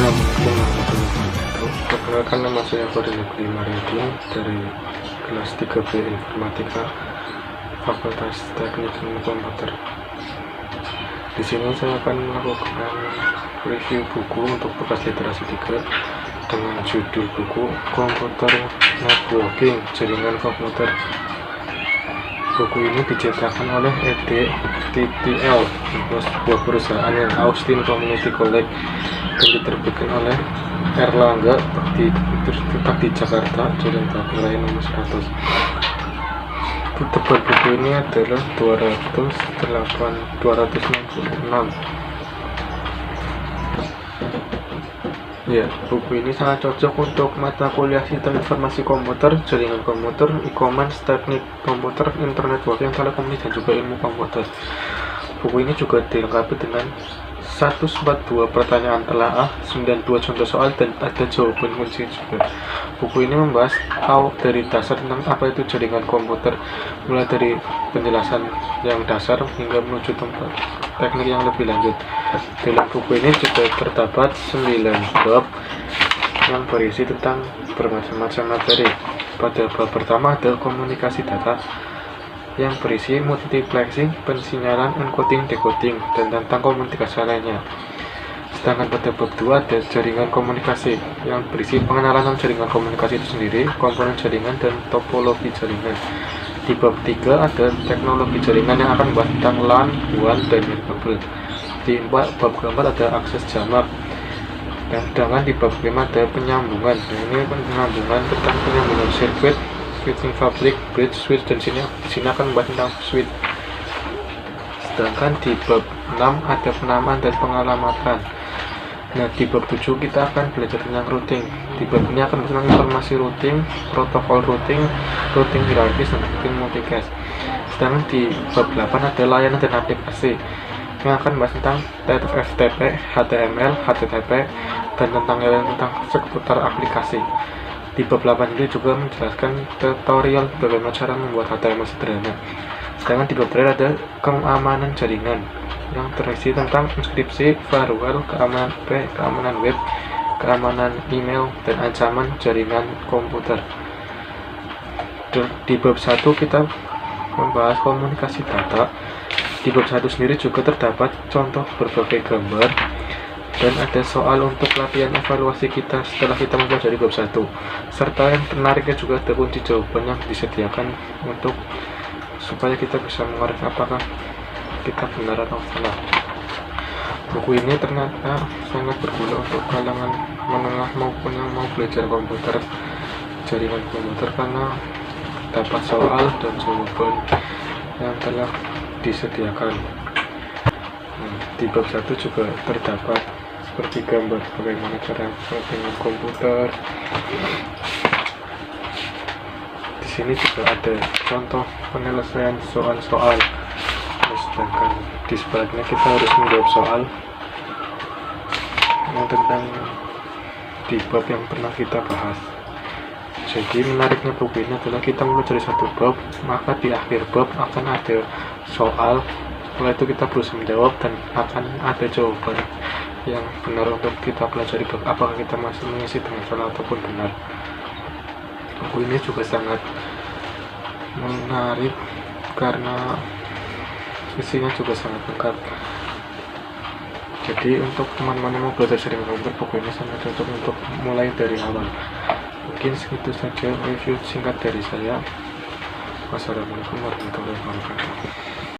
Assalamualaikum warahmatullahi wabarakatuh. Perkenalkan, nama saya Fadil Maridin dari kelas 3B Informatika Fakultas Teknik Ilmu Komputer. Di sini saya akan melakukan review buku untuk bekas literasi 3 dengan judul buku Komputer Networking Jaringan Komputer. Buku ini diciptakan oleh EDTTL, sebuah perusahaan yang Austin Community College, dan diterbitkan oleh Erlangga terletak di Jakarta, Jalan Raya nomor 100. Tebal buku ini adalah 266. Ya, buku ini sangat cocok untuk mata kuliah sistem informasi komputer, jaringan komputer, e-commerce, teknik komputer, internet working, telekomunikasi, dan juga ilmu komputer. Buku ini juga dilengkapi dengan 142 pertanyaan telaah, 92 contoh soal, dan ada jawaban kunci juga. Buku ini membahas dari dasar tentang apa itu jaringan komputer, mulai dari penjelasan yang dasar hingga menuju tempat teknik yang lebih lanjut. Dalam buku ini juga terdapat 9 bab yang berisi tentang bermacam-macam materi. Pada bab pertama ada komunikasi data yang berisi multiplexing, pensinyalan, encoding, decoding, dan tentang komunikasi lainnya. Sedangkan pada bab 2 ada jaringan komunikasi yang berisi pengenalan tentang jaringan komunikasi itu sendiri, komponen jaringan, dan topologi jaringan. Di bab 3 ada teknologi jaringan yang akan membahas tentang LAN, WAN, dan kabel. Di bab keempat ada akses jamak. Dan sedangkan di bab 5 ada penyambungan. Nah, ini penyambungan tentang penyambungan sirkuit, switching fabrik, bridge, switch, dan di sini akan membahas tentang switch. Sedangkan di bab 6 ada penamaan dan pengalamatan. Nah, di bab 7 kita akan belajar tentang routing. Di bab ini akan tentang informasi routing, protokol routing, routing hierarkis, dan routing multicast. Sedangkan di bab 8 ada layanan dan aplikasi yang akan membahas tentang FTP, HTML, HTTP, dan tentang seputar aplikasi. Di bab 8 ini juga menjelaskan tutorial bagaimana cara membuat HTML sederhana. Sedangkan di bab terakhir ada keamanan jaringan yang terisi tentang inskripsi, firewall, keamanan IP, keamanan web, keamanan email, dan ancaman jaringan komputer. Di bab 1 kita membahas komunikasi data. Di bab 1 sendiri juga terdapat contoh berbagai gambar, dan ada soal untuk latihan evaluasi kita setelah kita mempelajari bab 1. Serta yang menariknya juga ada kunci jawaban yang disediakan untuk supaya kita bisa mengorek apakah kita benar atau salah. Buku ini ternyata sangat berguna untuk kalangan menengah maupun yang mau belajar komputer, jaringan komputer, karena dapat soal dan jawaban yang telah disediakan. Di bab 1 juga terdapat seperti gambar bagaimana cara dengan komputer. Di sini juga ada contoh penyelesaian soal-soal. Sedangkan di sebaliknya kita harus menjawab soal yang tentang di bab yang pernah kita bahas. Jadi menariknya buku ini adalah kita mempelajari satu bab, maka di akhir bab akan ada soal. Setelah itu kita berusaha menjawab dan akan ada jawaban yang benar untuk kita pelajari bab apakah kita masih mengisi dengan salah ataupun benar. Buku ini juga sangat menarik karena isinya juga sangat lengkap. Jadi untuk teman-teman yang mau belajar jaringan komputer, buku ini sangat cocok untuk mulai dari awal. Mungkin segitu saja review singkat dari saya. Wassalamualaikum warahmatullahi wabarakatuh.